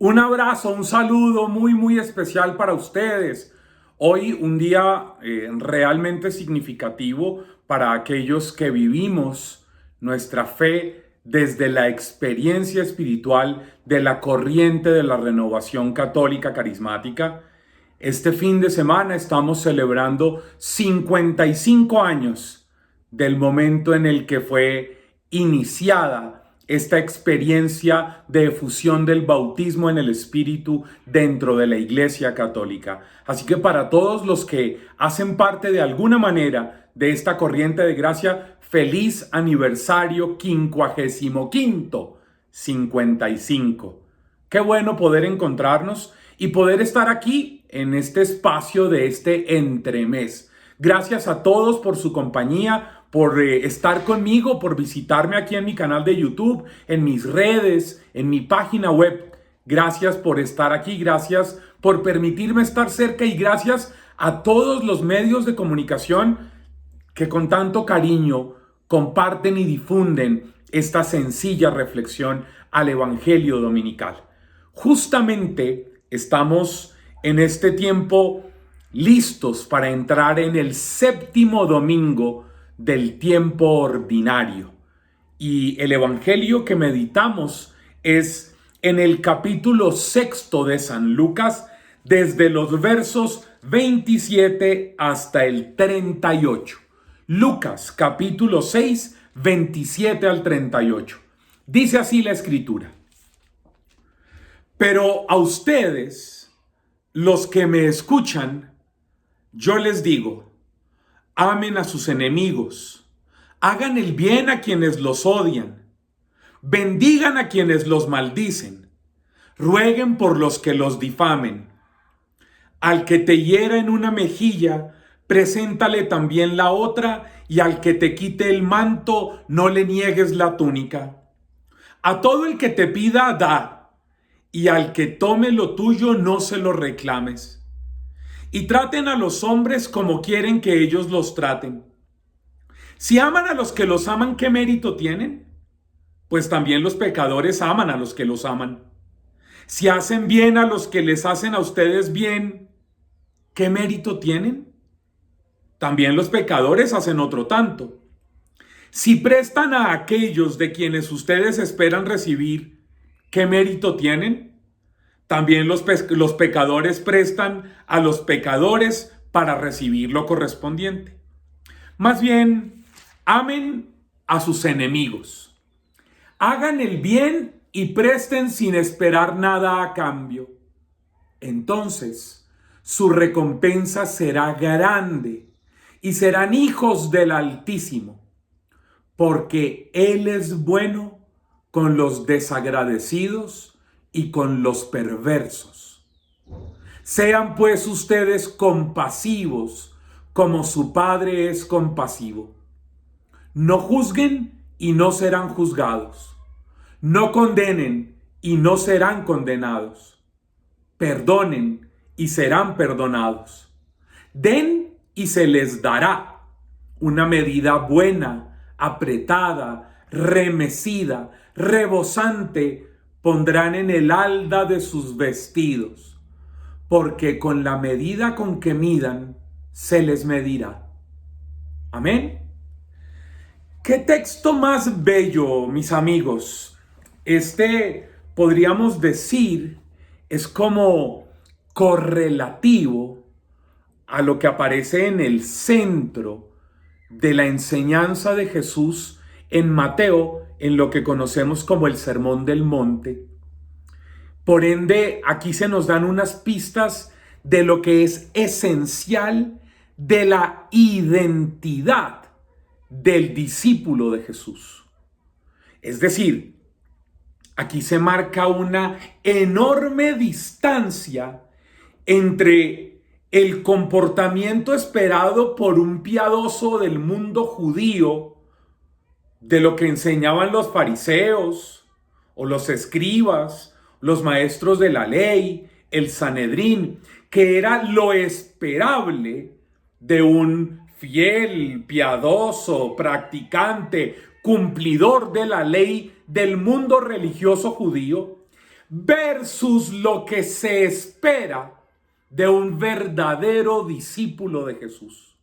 Un abrazo, un saludo muy especial para ustedes. Hoy un día realmente significativo para aquellos que vivimos nuestra fe desde la experiencia espiritual de la corriente de la renovación católica carismática. Este fin de semana estamos celebrando 55 años del momento en el que fue iniciada esta experiencia de efusión del bautismo en el Espíritu dentro de la Iglesia Católica. Así que para todos los que hacen parte de alguna manera de esta corriente de gracia, feliz aniversario 55, 55. Qué bueno poder encontrarnos y poder estar aquí en este espacio de este entremés. Gracias a todos por su compañía, por estar conmigo, por visitarme aquí en mi canal de YouTube, en mis redes, en mi página web. Gracias por estar aquí, gracias por permitirme estar cerca y gracias a todos los medios de comunicación que con tanto cariño comparten y difunden esta sencilla reflexión al Evangelio dominical. Justamente estamos en este tiempo listos para entrar en el séptimo domingo del tiempo ordinario. Y el Evangelio que meditamos es en el capítulo 6 de San Lucas, desde los versos 27 hasta el 38. Lucas capítulo 6, 27 al 38. Dice así la Escritura: Pero a ustedes, los que me escuchan, yo les digo: amen a sus enemigos, hagan el bien a quienes los odian, bendigan a quienes los maldicen, rueguen por los que los difamen. Al que te hiera en una mejilla, preséntale también la otra, y al que te quite el manto, no le niegues la túnica. A todo el que te pida, da, y al que tome lo tuyo, no se lo reclames. Y traten a los hombres como quieren que ellos los traten. Si aman a los que los aman, ¿qué mérito tienen? Pues también los pecadores aman a los que los aman. Si hacen bien a los que les hacen a ustedes bien, ¿qué mérito tienen? También los pecadores hacen otro tanto. Si prestan a aquellos de quienes ustedes esperan recibir, ¿qué mérito tienen? También los pecadores prestan a los pecadores para recibir lo correspondiente. Más bien, amen a sus enemigos. Hagan el bien y presten sin esperar nada a cambio. Entonces, su recompensa será grande y serán hijos del Altísimo, porque Él es bueno con los desagradecidos y con los perversos. Sean pues ustedes compasivos, como su Padre es compasivo. No juzguen y no serán juzgados. No condenen y no serán condenados. Perdonen y serán perdonados. Den y se les dará una medida buena, apretada, remecida, rebosante, pondrán en el halda de sus vestidos, porque con la medida con que midan, se les medirá. Amén. ¿Qué texto más bello, mis amigos? Podríamos decir, es como correlativo a lo que aparece en el centro de la enseñanza de Jesús en Mateo, en lo que conocemos como el Sermón del Monte. Por ende, aquí se nos dan unas pistas de lo que es esencial de la identidad del discípulo de Jesús. Es decir, aquí se marca una enorme distancia entre el comportamiento esperado por un piadoso del mundo judío, de lo que enseñaban los fariseos o los escribas, los maestros de la ley, el Sanedrín, que era lo esperable de un fiel, piadoso, practicante, cumplidor de la ley del mundo religioso judío, versus lo que se espera de un verdadero discípulo de Jesús.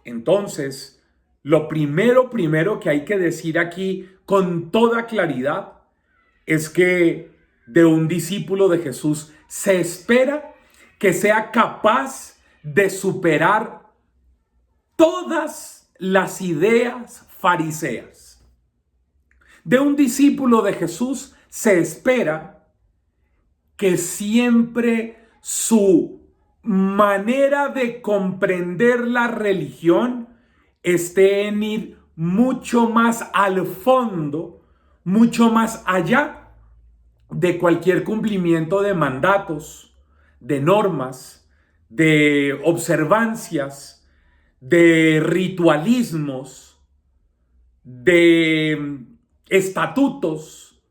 Entonces, lo primero que hay que decir aquí con toda claridad es que de un discípulo de Jesús se espera que sea capaz de superar todas las ideas fariseas. De un discípulo de Jesús se espera que siempre su manera de comprender la religión esté en ir mucho más al fondo, mucho más allá de cualquier cumplimiento de mandatos, de normas, de observancias, de ritualismos, de estatutos,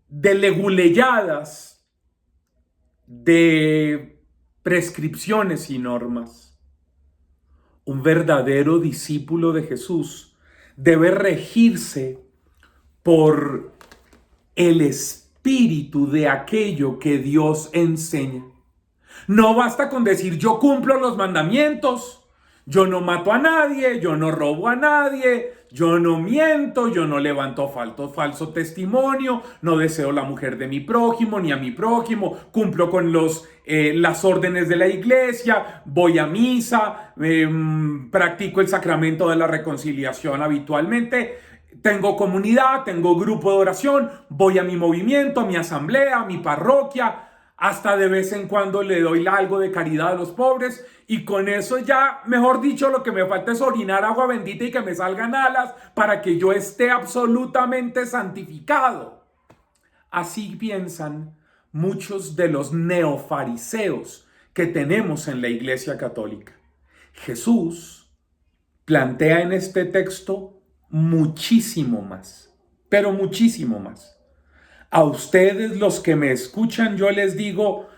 de leguleyadas, de prescripciones y normas. Un verdadero discípulo de Jesús debe regirse por el espíritu de aquello que Dios enseña. No basta con decir yo cumplo los mandamientos, yo no mato a nadie, yo no robo a nadie, yo no miento, yo no levanto falso testimonio, no deseo la mujer de mi prójimo ni a mi prójimo, cumplo con las órdenes de la iglesia, voy a misa, practico el sacramento de la reconciliación habitualmente, tengo comunidad, tengo grupo de oración, voy a mi movimiento, a mi asamblea, a mi parroquia, hasta de vez en cuando le doy algo de caridad a los pobres y con eso ya, mejor dicho, lo que me falta es orinar agua bendita y que me salgan alas para que yo esté absolutamente santificado. Así piensan muchos de los neofariseos que tenemos en la Iglesia Católica. Jesús plantea en este texto muchísimo más, pero muchísimo más. A ustedes los que me escuchan, yo les digo,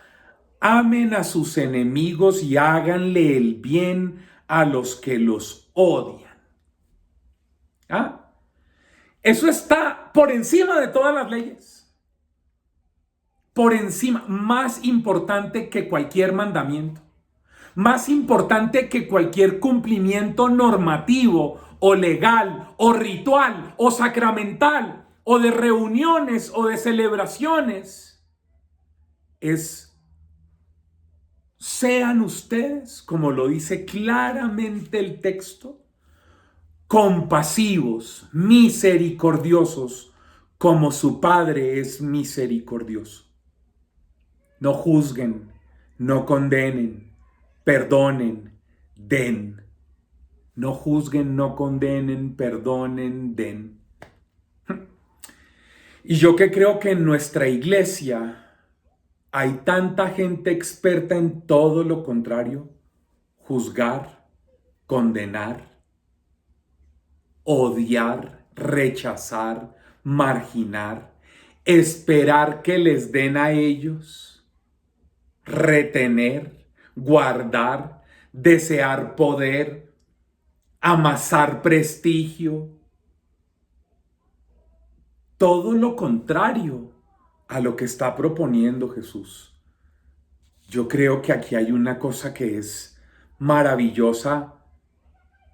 amen a sus enemigos y háganle el bien a los que los odian. ¿Ah? Eso está por encima de todas las leyes. Por encima, más importante que cualquier mandamiento. Más importante que cualquier cumplimiento normativo o legal o ritual o sacramental o de reuniones o de celebraciones, sean ustedes, como lo dice claramente el texto, compasivos, misericordiosos, como su Padre es misericordioso. No juzguen, no condenen, perdonen, den. No juzguen, no condenen, perdonen, den. Y yo que creo que en nuestra iglesia hay tanta gente experta en todo lo contrario, juzgar, condenar, odiar, rechazar, marginar, esperar que les den a ellos, retener, guardar, desear poder, amasar prestigio. Todo lo contrario a lo que está proponiendo Jesús. Yo creo que aquí hay una cosa que es maravillosa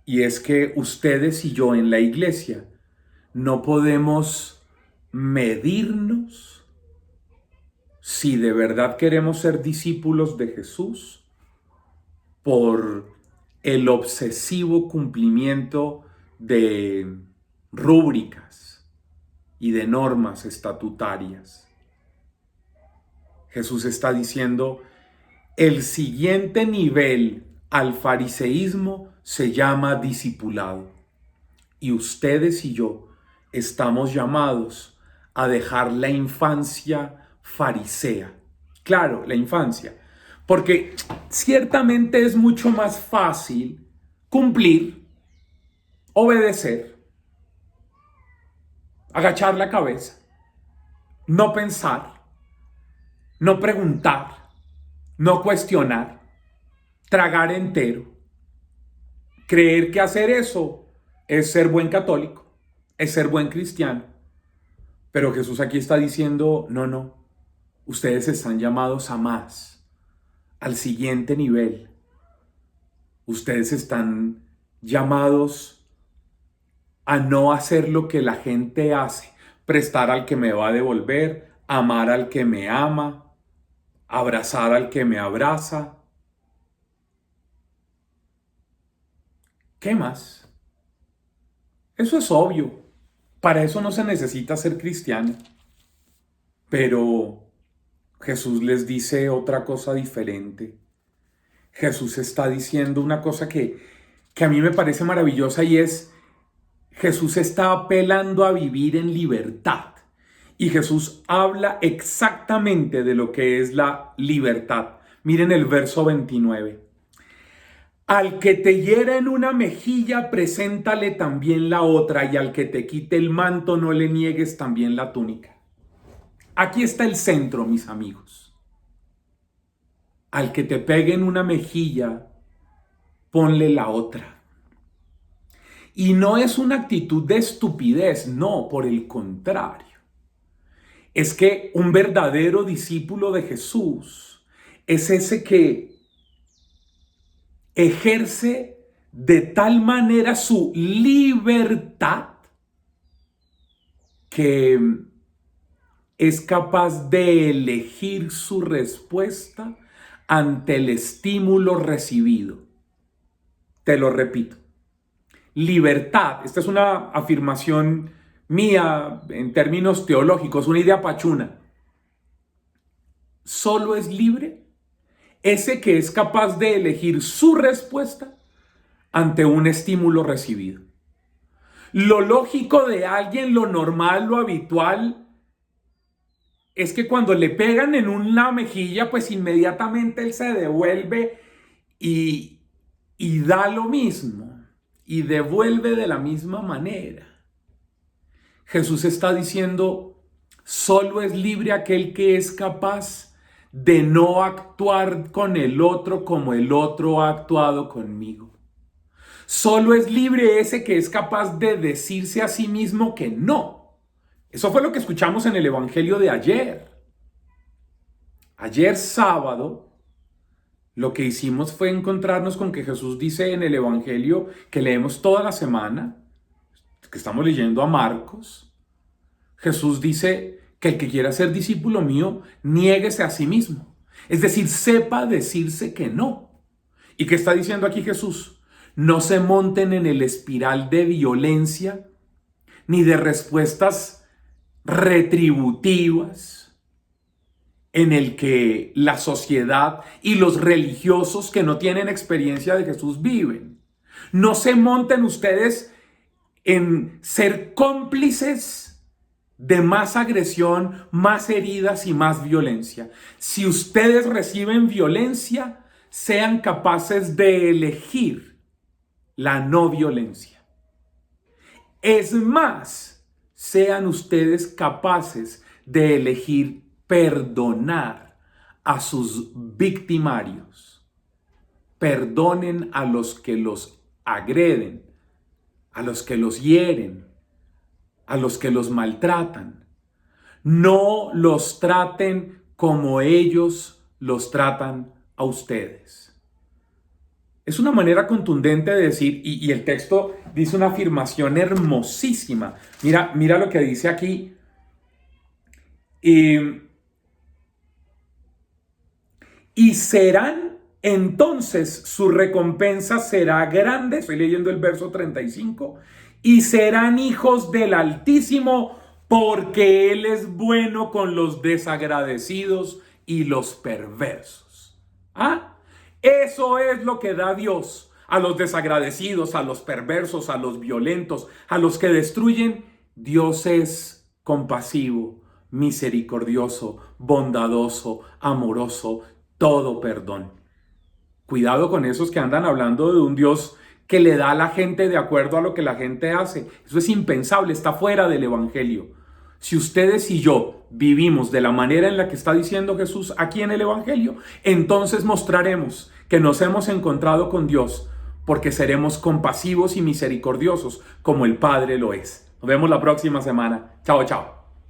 y es que ustedes y yo en la iglesia no podemos medirnos si de verdad queremos ser discípulos de Jesús por el obsesivo cumplimiento de rúbricas y de normas estatutarias. Jesús está diciendo, el siguiente nivel al fariseísmo se llama discipulado. Y ustedes y yo estamos llamados a dejar la infancia farisea. Claro, la infancia. Porque ciertamente es mucho más fácil cumplir, obedecer, agachar la cabeza, no pensar, no preguntar, no cuestionar, tragar entero, creer que hacer eso es ser buen católico, es ser buen cristiano. Pero Jesús aquí está diciendo, no, Ustedes están llamados a más, al siguiente nivel. Ustedes están llamados a no hacer lo que la gente hace, prestar al que me va a devolver, amar al que me ama, abrazar al que me abraza. ¿Qué más? Eso es obvio. Para eso no se necesita ser cristiano. Pero Jesús les dice otra cosa diferente. Jesús está diciendo una cosa que a mí me parece maravillosa y es, Jesús está apelando a vivir en libertad. Y Jesús habla exactamente de lo que es la libertad. Miren el verso 29. Al que te hiera en una mejilla, preséntale también la otra, y al que te quite el manto, no le niegues también la túnica. Aquí está el centro, mis amigos. Al que te pegue en una mejilla, ponle la otra. Y no es una actitud de estupidez, no, por el contrario. Es que un verdadero discípulo de Jesús es ese que ejerce de tal manera su libertad que es capaz de elegir su respuesta ante el estímulo recibido. Te lo repito. Libertad, esta es una afirmación mía en términos teológicos, una idea pachuna. Solo es libre ese que es capaz de elegir su respuesta ante un estímulo recibido. Lo lógico de alguien, lo normal, lo habitual, es que cuando le pegan en una mejilla, pues inmediatamente él se devuelve y da lo mismo. Y devuelve de la misma manera. Jesús está diciendo, solo es libre aquel que es capaz de no actuar con el otro como el otro ha actuado conmigo. Solo es libre ese que es capaz de decirse a sí mismo que no. Eso fue lo que escuchamos en el Evangelio de ayer. Ayer sábado, lo que hicimos fue encontrarnos con que Jesús dice en el Evangelio que leemos toda la semana, que estamos leyendo a Marcos. Jesús dice que el que quiera ser discípulo mío, niéguese a sí mismo. Es decir, sepa decirse que no. ¿Y qué está diciendo aquí Jesús? No se monten en el espiral de violencia, ni de respuestas retributivas, en el que la sociedad y los religiosos que no tienen experiencia de Jesús viven. No se monten ustedes en ser cómplices de más agresión, más heridas y más violencia. Si ustedes reciben violencia, sean capaces de elegir la no violencia. Es más, sean ustedes capaces de elegir perdonar a sus victimarios. Perdonen a los que los agreden, a los que los hieren, a los que los maltratan. No los traten como ellos los tratan a ustedes. Es una manera contundente de decir, y el texto dice una afirmación hermosísima. Mira lo que dice aquí. Y serán, entonces su recompensa será grande. Estoy leyendo el verso 35. Y serán hijos del Altísimo, porque Él es bueno con los desagradecidos y los perversos. Eso es lo que da Dios a los desagradecidos, a los perversos, a los violentos, a los que destruyen. Dios es compasivo, misericordioso, bondadoso, amoroso, todo perdón. Cuidado con esos que andan hablando de un Dios que le da a la gente de acuerdo a lo que la gente hace. Eso es impensable, está fuera del Evangelio. Si ustedes y yo vivimos de la manera en la que está diciendo Jesús aquí en el Evangelio, entonces mostraremos que nos hemos encontrado con Dios, porque seremos compasivos y misericordiosos como el Padre lo es. Nos vemos la próxima semana. Chao, chao.